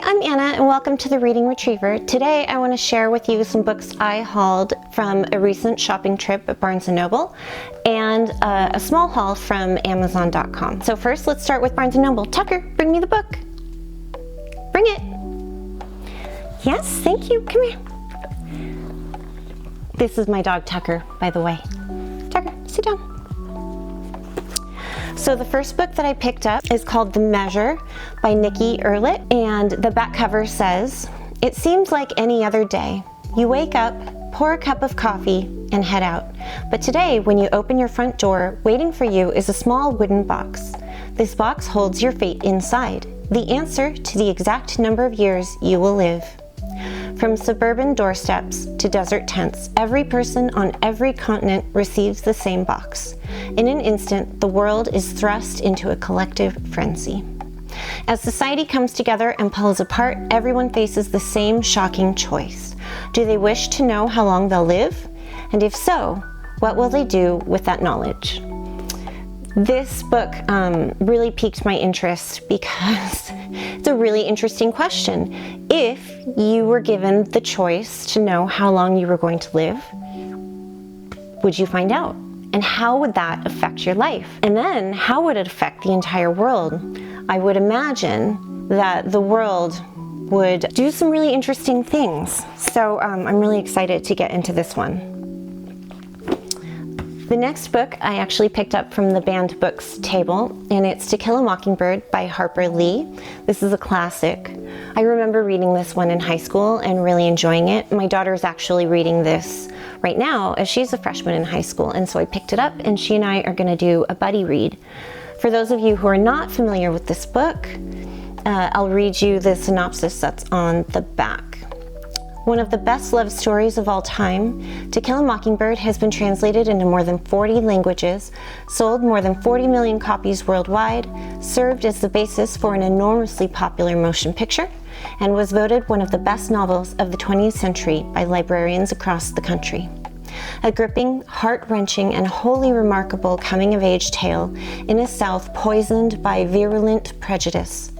I'm Anna and welcome to the Reading Retriever. Today I want to share with you some books I hauled from a recent shopping trip at Barnes & Noble and a small haul from Amazon.com. So first let's start with Barnes & Noble. Tucker, bring me the book. Bring it. Yes, thank you. Come here. This is my dog Tucker, by the way. Tucker, sit down. So the first book that I picked up is called The Measure by Nikki, Erlick, and the back cover says, "It seems like any other day. You wake up, pour a cup of coffee, and head out. But today, when you open your front door, waiting for you is a small wooden box. This box holds your fate inside, the answer to the exact number of years you will live. From suburban doorsteps to desert tents, every person on every continent receives the same box. In an instant, the world is thrust into a collective frenzy. As society comes together and pulls apart, everyone faces the same shocking choice. Do they wish to know how long they'll live? And if so, what will they do with that knowledge?" This book really piqued my interest because it's a really interesting question. If you were given the choice to know how long you were going to live, would you find out? And how would that affect your life? And then how would it affect the entire world? I would imagine that the world would do some really interesting things. So I'm really excited to get into this one. The next book I actually picked up from the banned books table, and it's To Kill a Mockingbird by Harper Lee. This is a classic. I remember reading this one in high school and really enjoying it. My daughter is actually reading this right now as she's a freshman in high school, and so I picked it up and she and I are going to do a buddy read. For those of you who are not familiar with this book, I'll read you the synopsis that's on the back. One of the best love stories of all time, To Kill a Mockingbird has been translated into more than 40 languages, sold more than 40 million copies worldwide, served as the basis for an enormously popular motion picture, and was voted one of the best novels of the 20th century by librarians across the country. A gripping, heart-wrenching, and wholly remarkable coming-of-age tale in a South poisoned by virulent prejudice.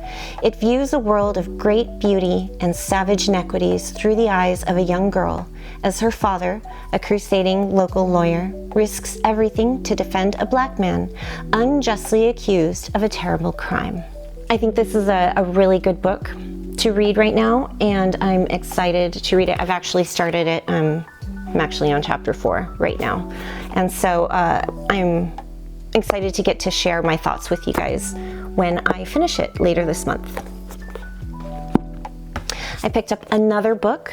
It views a world of great beauty and savage inequities through the eyes of a young girl, as her father, a crusading local lawyer, risks everything to defend a black man unjustly accused of a terrible crime. I think this is a really good book to read right now, and I'm excited to read it. I've actually started it. I'm actually on chapter 4 right now, and so I'm excited to get to share my thoughts with you guys when I finish it later this month. I picked up another book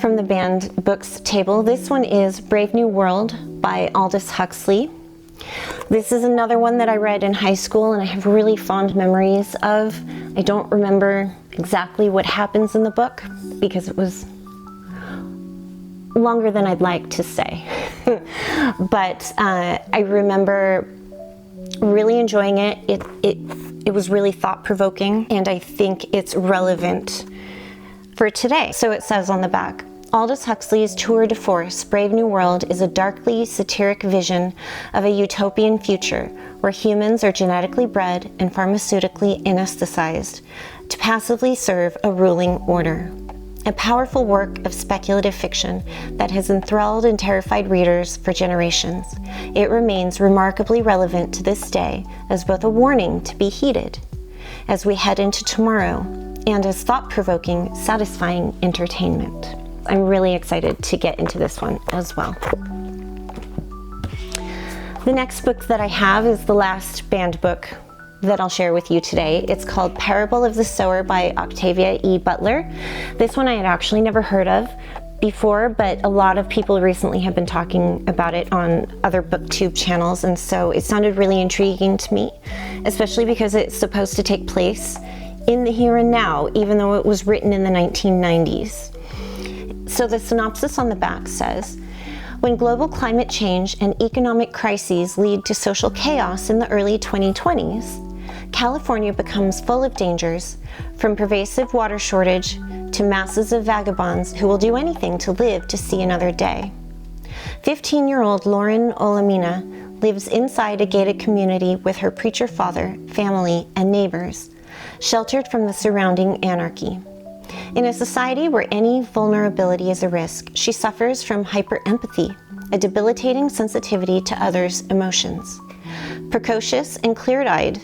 from the banned books table. This one is Brave New World by Aldous Huxley. This is another one that I read in high school and I have really fond memories of. I don't remember exactly what happens in the book because it was longer than I'd like to say. But I remember really enjoying it. It was really thought-provoking, and I think it's relevant for today. So it says on the back, Aldous Huxley's tour de force, Brave New World, is a darkly satiric vision of a utopian future where humans are genetically bred and pharmaceutically anesthetized to passively serve a ruling order. A powerful work of speculative fiction that has enthralled and terrified readers for generations. It remains remarkably relevant to this day as both a warning to be heeded as we head into tomorrow and as thought-provoking, satisfying entertainment. I'm really excited to get into this one as well. The next book that I have is the last banned book that I'll share with you today. It's called Parable of the Sower by Octavia E. Butler. This one I had actually never heard of before, but a lot of people recently have been talking about it on other booktube channels, and so it sounded really intriguing to me, especially because it's supposed to take place in the here and now, even though it was written in the 1990s. So the synopsis on the back says, when global climate change and economic crises lead to social chaos in the early 2020s, California becomes full of dangers, from pervasive water shortage to masses of vagabonds who will do anything to live to see another day. 15-year-old Lauren Olamina lives inside a gated community with her preacher father, family, and neighbors, sheltered from the surrounding anarchy. In a society where any vulnerability is a risk, she suffers from hyperempathy, a debilitating sensitivity to others' emotions. Precocious and clear-eyed,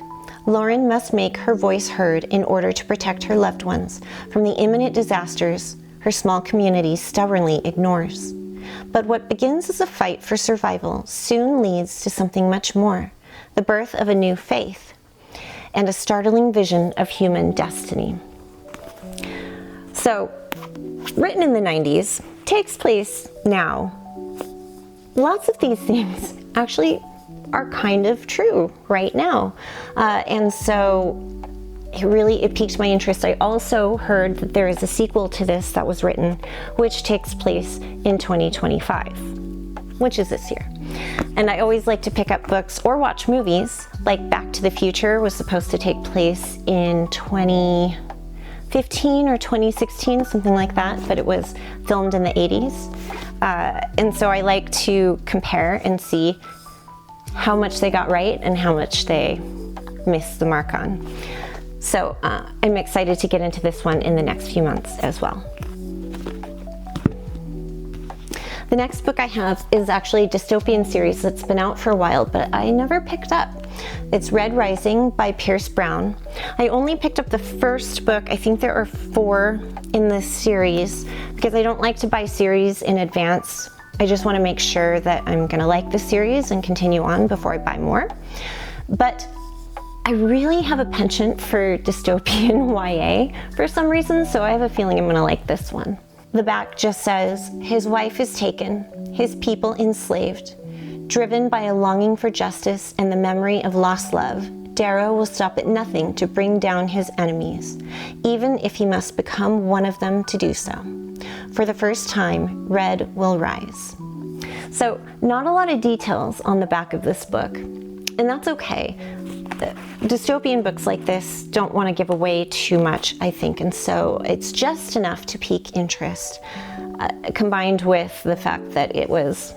Lauren must make her voice heard in order to protect her loved ones from the imminent disasters her small community stubbornly ignores. But what begins as a fight for survival soon leads to something much more, the birth of a new faith and a startling vision of human destiny. So, written in the 90s, takes place now. Lots of these things actually are kind of true right now. And so it piqued my interest. I also heard that there is a sequel to this that was written, which takes place in 2025, which is this year. And I always like to pick up books or watch movies, like Back to the Future was supposed to take place in 2015 or 2016, something like that, but it was filmed in the 80s. And so I like to compare and see how much they got right and how much they missed the mark on. So I'm excited to get into this one in the next few months as well. The next book I have is actually a dystopian series that's been out for a while, but I never picked up. It's Red Rising by Pierce Brown. I only picked up the first book. I think there are 4 in this series because I don't like to buy series in advance. I just want to make sure that I'm going to like the series and continue on before I buy more. But I really have a penchant for dystopian YA for some reason, so I have a feeling I'm going to like this one. The back just says, his wife is taken, his people enslaved. Driven by a longing for justice and the memory of lost love, Darrow will stop at nothing to bring down his enemies, even if he must become one of them to do so. For the first time, Red will rise. So, not a lot of details on the back of this book, and that's okay. Dystopian books like this don't want to give away too much, I think, and so it's just enough to pique interest, combined with the fact that it was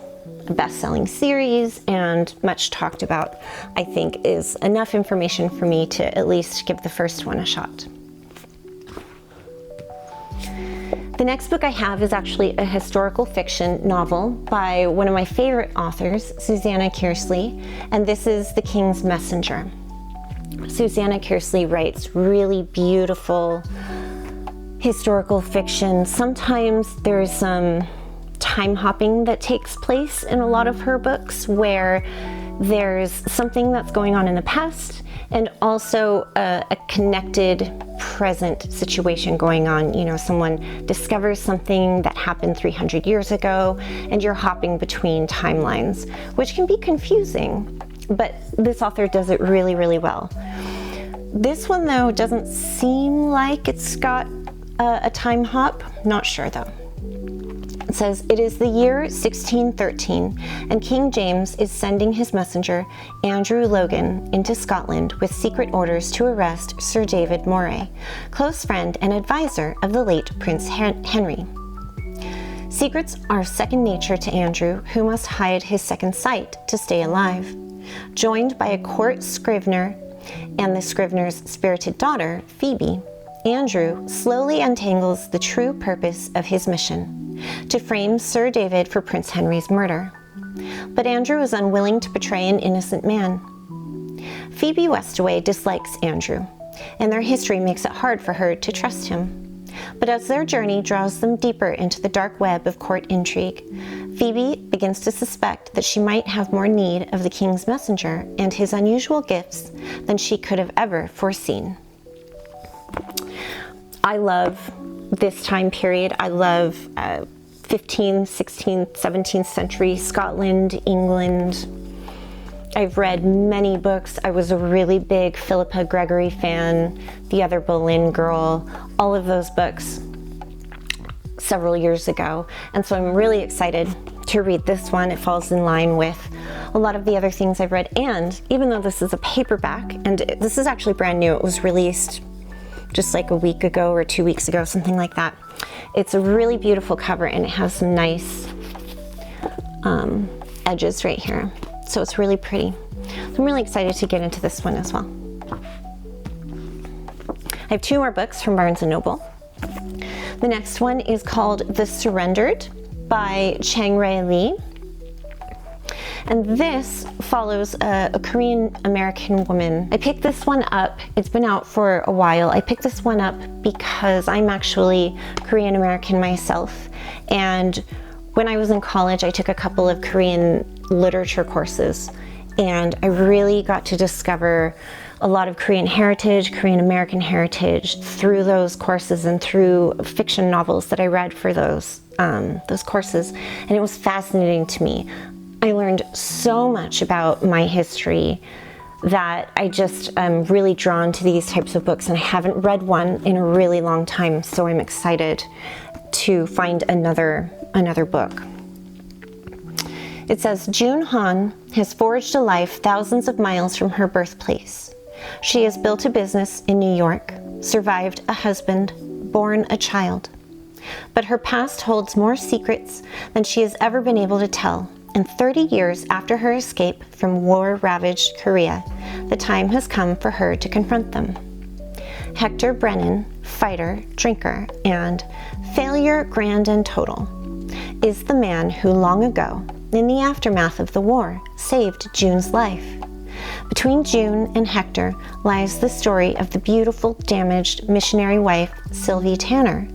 a best-selling series and much talked about, I think is enough information for me to at least give the first one a shot. The next book I have is actually a historical fiction novel by one of my favorite authors, Susanna Kearsley, and this is The King's Messenger. Susanna Kearsley writes really beautiful historical fiction. Sometimes there's some time hopping that takes place in a lot of her books where there's something that's going on in the past and also a connected present situation going on. You know, someone discovers something that happened 300 years ago and you're hopping between timelines, which can be confusing, but this author does it really, really well. This one, though, doesn't seem like it's got a time hop. Not sure, though. It says, it is the year 1613, and King James is sending his messenger, Andrew Logan, into Scotland with secret orders to arrest Sir David Moray, close friend and advisor of the late Prince Henry. Secrets are second nature to Andrew, who must hide his second sight to stay alive. Joined by a court scrivener and the scrivener's spirited daughter, Phoebe, Andrew slowly untangles the true purpose of his mission, to frame Sir David for Prince Henry's murder. But Andrew is unwilling to betray an innocent man. Phoebe Westaway dislikes Andrew, and their history makes it hard for her to trust him. But as their journey draws them deeper into the dark web of court intrigue, Phoebe begins to suspect that she might have more need of the king's messenger and his unusual gifts than she could have ever foreseen. I love this time period. I love 15th, 16th, 17th century Scotland, England. I've read many books. I was a really big Philippa Gregory fan, The Other Boleyn Girl, all of those books several years ago. And so I'm really excited to read this one. It falls in line with a lot of the other things I've read. And even though this is a paperback, and this is actually brand new, it was released just like a week ago or 2 weeks ago, something like that. It's a really beautiful cover and it has some nice edges right here. So it's really pretty. So I'm really excited to get into this one as well. I have 2 more books from Barnes & Noble. The next one is called The Surrendered by Chang-Rae Lee. And this follows a Korean American woman. I picked this one up, it's been out for a while. I picked this one up because I'm actually Korean American myself. And when I was in college, I took a couple of Korean literature courses, and I really got to discover a lot of Korean heritage, Korean American heritage through those courses and through fiction novels that I read for those courses. And it was fascinating to me. I learned so much about my history that I just am really drawn to these types of books, and I haven't read one in a really long time, so I'm excited to find another book. It says, June Han has forged a life thousands of miles from her birthplace. She has built a business in New York, survived a husband, born a child. But her past holds more secrets than she has ever been able to tell. And 30 years after her escape from war-ravaged Korea, the time has come for her to confront them. Hector Brennan, fighter, drinker, and failure grand and total, is the man who long ago, in the aftermath of the war, saved June's life. Between June and Hector lies the story of the beautiful, damaged missionary wife, Sylvie Tanner,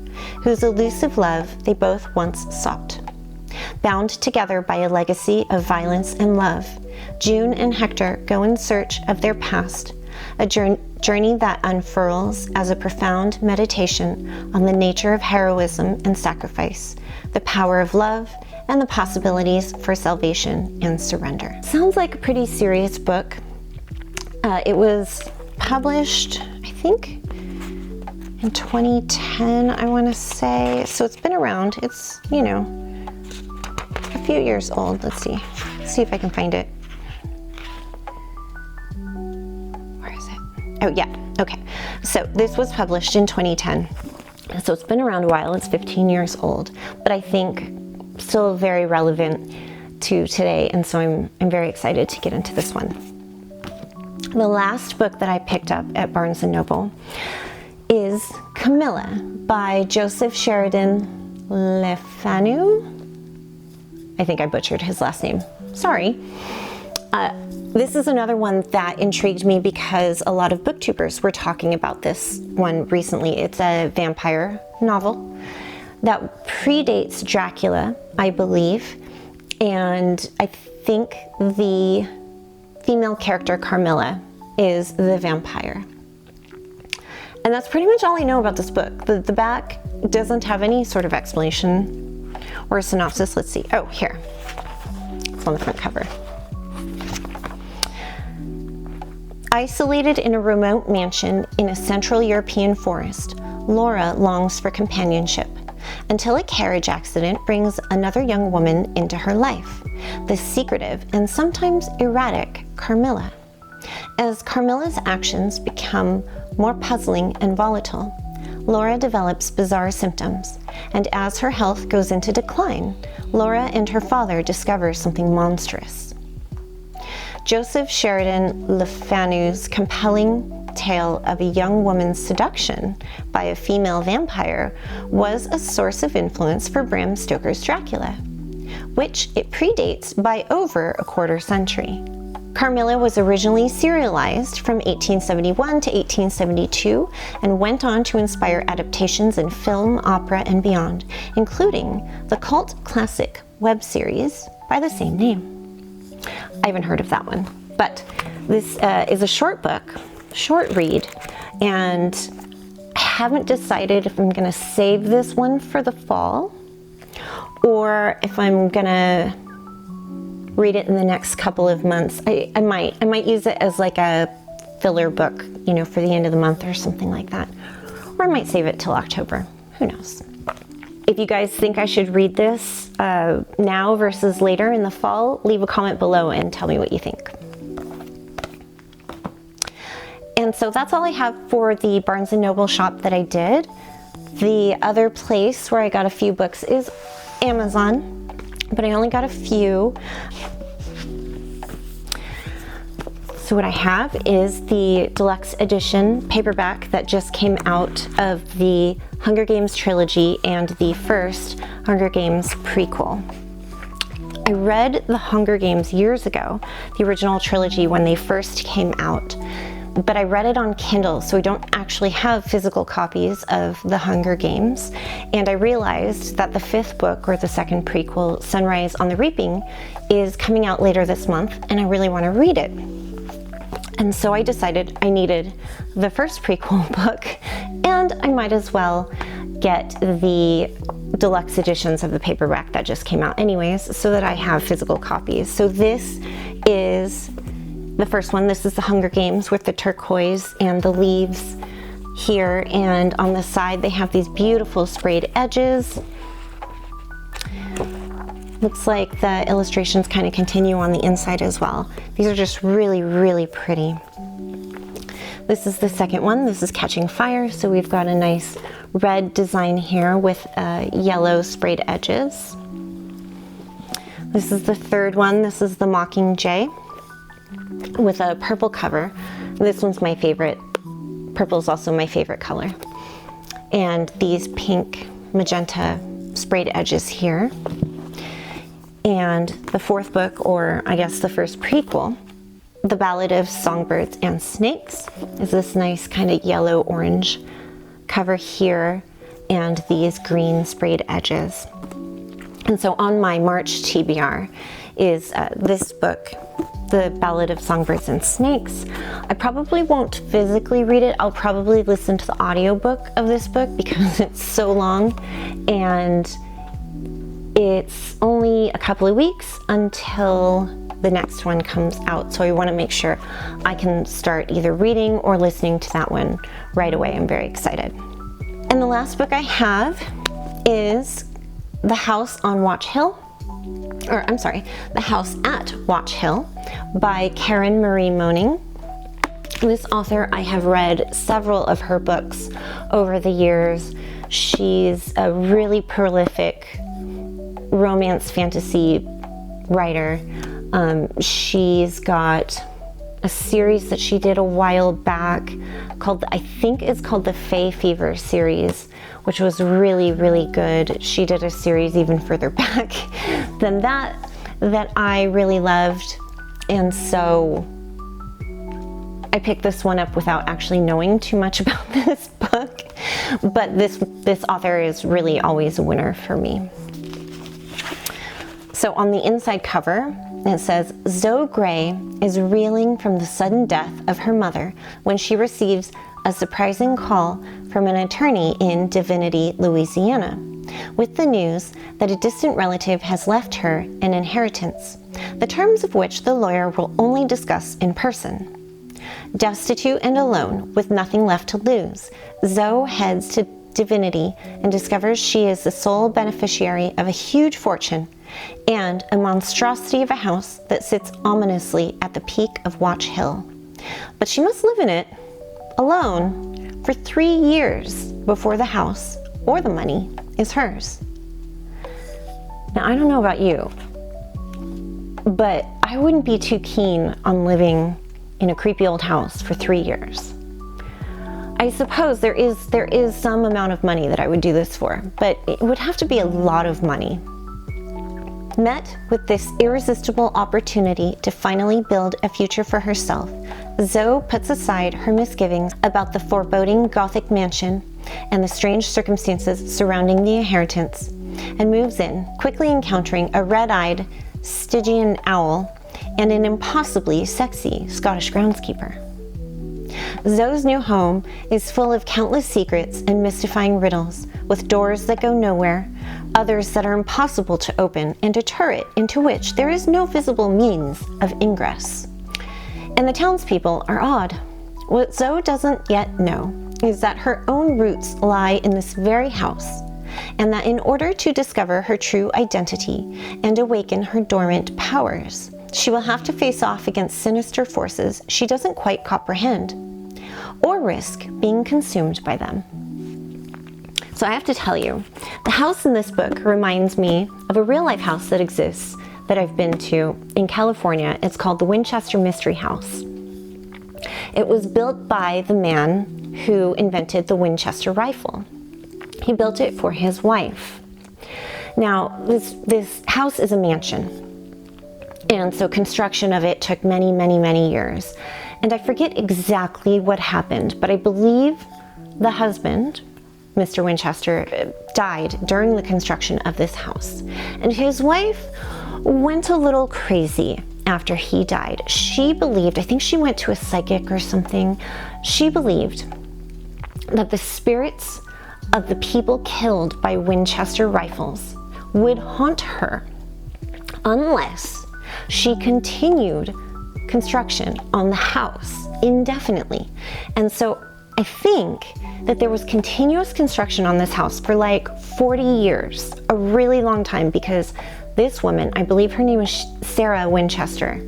whose elusive love they both once sought. Bound together by a legacy of violence and love, June and Hector go in search of their past, a journey that unfurls as a profound meditation on the nature of heroism and sacrifice, the power of love, and the possibilities for salvation and surrender. Sounds like a pretty serious book. It was published, I think, in 2010, I want to say. So it's been around. It's, a few years old. Let's see if I can find it. Where is it? Oh yeah, okay. So this was published in 2010. So it's been around a while. It's 15 years old, but I think still very relevant to today, and so I'm very excited to get into this one. The last book that I picked up at Barnes & Noble is Carmilla by Joseph Sheridan Le Fanu. I think I butchered his last name. Sorry. This is another one that intrigued me because a lot of booktubers were talking about this one recently. It's a vampire novel that predates Dracula, I believe, and I think the female character Carmilla is the vampire. And that's pretty much all I know about this book. The back doesn't have any sort of explanation or a synopsis. Let's see. Oh, here. It's on the front cover. Isolated in a remote mansion in a Central European forest, Laura longs for companionship until a carriage accident brings another young woman into her life, the secretive and sometimes erratic Carmilla. As Carmilla's actions become more puzzling and volatile, Laura develops bizarre symptoms, and as her health goes into decline, Laura and her father discover something monstrous. Joseph Sheridan Le Fanu's compelling tale of a young woman's seduction by a female vampire was a source of influence for Bram Stoker's Dracula, which it predates by over a quarter century. Carmilla was originally serialized from 1871 to 1872 and went on to inspire adaptations in film, opera, and beyond, including the cult classic web series by the same name. I haven't heard of that one, but this is a short book, short read, and I haven't decided if I'm going to save this one for the fall or if I'm going to read it in the next couple of months. I might use it as like a filler book, for the end of the month or something like that. Or I might save it till October. Who knows? If you guys think I should read this now versus later in the fall, leave a comment below and tell me what you think. And so that's all I have for the Barnes & Noble shop that I did. The other place where I got a few books is Amazon, but I only got a few. So So what I have is the deluxe edition paperback that just came out of the Hunger Games trilogy and the first Hunger Games prequel. I read the Hunger Games years ago, the original trilogy when they first came out, but I read it on Kindle, so I don't actually have physical copies of the Hunger Games. And I realized that the fifth book, or the second prequel, Sunrise on the Reaping, is coming out later this month, and I really want to read it. And so I decided I needed the first prequel book, and I might as well get the deluxe editions of the paperback that just came out anyways, so that I have physical copies. So this is the first one. This is the Hunger Games with the turquoise and the leaves here, and on the side they have these beautiful sprayed edges. Looks like the illustrations kind of continue on the inside as well. These are just really, really pretty. This is the second one. This is Catching Fire, so we've got a nice red design here with yellow sprayed edges. This is the third one. This is the Mockingjay with a purple cover. This one's my favorite. Purple is also my favorite color. And these pink magenta sprayed edges here. And the fourth book, or I guess the first prequel, The Ballad of Songbirds and Snakes, is this nice kind of yellow-orange cover here and these green sprayed edges. And so on my March TBR is this book, The Ballad of Songbirds and Snakes. I probably won't physically read it. I'll probably listen to the audiobook of this book because it's so long, and it's only a couple of weeks until the next one comes out, so I want to make sure I can start either reading or listening to that one right away. I'm very excited. And the last book I have is The House on Watch Hill, or I'm sorry, The House at Watch Hill by Karen Marie Moning. This author, I have read several of her books over the years. She's a really prolific romance fantasy writer. She's got a series that she did a while back called, I think it's called the Fae Fever series, which was really, really good. She did a series even further back than that I really loved. And so I picked this one up without actually knowing too much about this book, but this author is really always a winner for me. So on the inside cover, it says, Zoe Gray is reeling from the sudden death of her mother when she receives a surprising call from an attorney in Divinity, Louisiana, with the news that a distant relative has left her an inheritance, the terms of which the lawyer will only discuss in person. Destitute and alone, with nothing left to lose, Zoe heads to Divinity and discovers she is the sole beneficiary of a huge fortune and a monstrosity of a house that sits ominously at the peak of Watch Hill. But she must live in it, alone, for 3 years before the house or the money is hers. Now, I don't know about you, but I wouldn't be too keen on living in a creepy old house for 3 years. I suppose there is some amount of money that I would do this for, but it would have to be a lot of money. Met with this irresistible opportunity to finally build a future for herself, Zoe puts aside her misgivings about the foreboding Gothic mansion and the strange circumstances surrounding the inheritance, and moves in, quickly encountering a red-eyed Stygian owl and an impossibly sexy Scottish groundskeeper. Zoe's new home is full of countless secrets and mystifying riddles, with doors that go nowhere, others that are impossible to open, and a turret into which there is no visible means of ingress. And the townspeople are odd. What Zoe doesn't yet know is that her own roots lie in this very house, and that in order to discover her true identity and awaken her dormant powers, she will have to face off against sinister forces she doesn't quite comprehend, or risk being consumed by them. So I have to tell you, the house in this book reminds me of a real-life house that exists that I've been to in California. It's called the Winchester Mystery House. It was built by the man who invented the Winchester rifle. He built it for his wife. Now, this house is a mansion, and so construction of it took many, many, many years. And I forget exactly what happened, but I believe the husband, Mr. Winchester, died during the construction of this house. And his wife went a little crazy after he died. She believed, I think she went to a psychic or something, she believed that the spirits of the people killed by Winchester rifles would haunt her unless she continued construction on the house indefinitely. And so I think that there was continuous construction on this house for like 40 years, a really long time, because this woman, I believe her name was Sarah Winchester,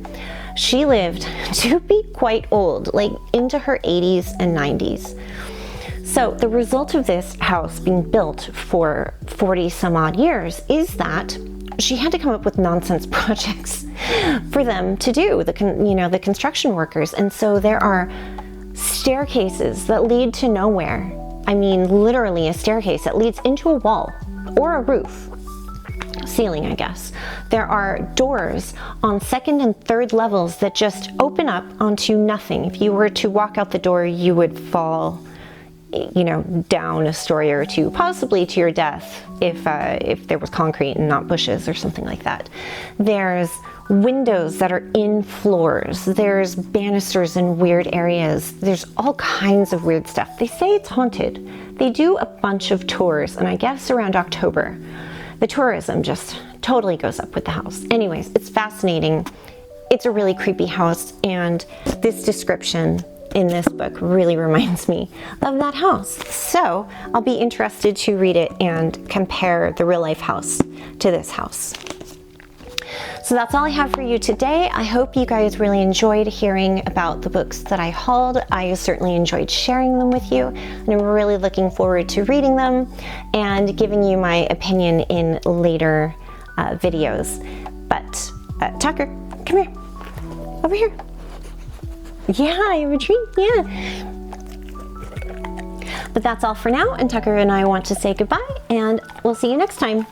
she lived to be quite old, like into her 80s and 90s. So the result of this house being built for 40 some odd years is that she had to come up with nonsense projects for them to do, the construction workers. And so there are staircases that lead to nowhere. I mean, literally a staircase that leads into a wall or a roof. Ceiling, I guess. There are doors on second and third levels that just open up onto nothing. If you were to walk out the door, you would fall, down a story or two, possibly to your death if there was concrete and not bushes or something like that. There's windows that are in floors. There's banisters in weird areas. There's all kinds of weird stuff. They say it's haunted. They do a bunch of tours, and I guess around October, the tourism just totally goes up with the house. Anyways, it's fascinating. It's a really creepy house, and this description in this book really reminds me of that house. So I'll be interested to read it and compare the real life house to this house. So that's all I have for you today. I hope you guys really enjoyed hearing about the books that I hauled. I certainly enjoyed sharing them with you, and I'm really looking forward to reading them and giving you my opinion in later videos. But Tucker, come here, over here. Yeah, I have a treat, yeah. But that's all for now, and Tucker and I want to say goodbye, and we'll see you next time.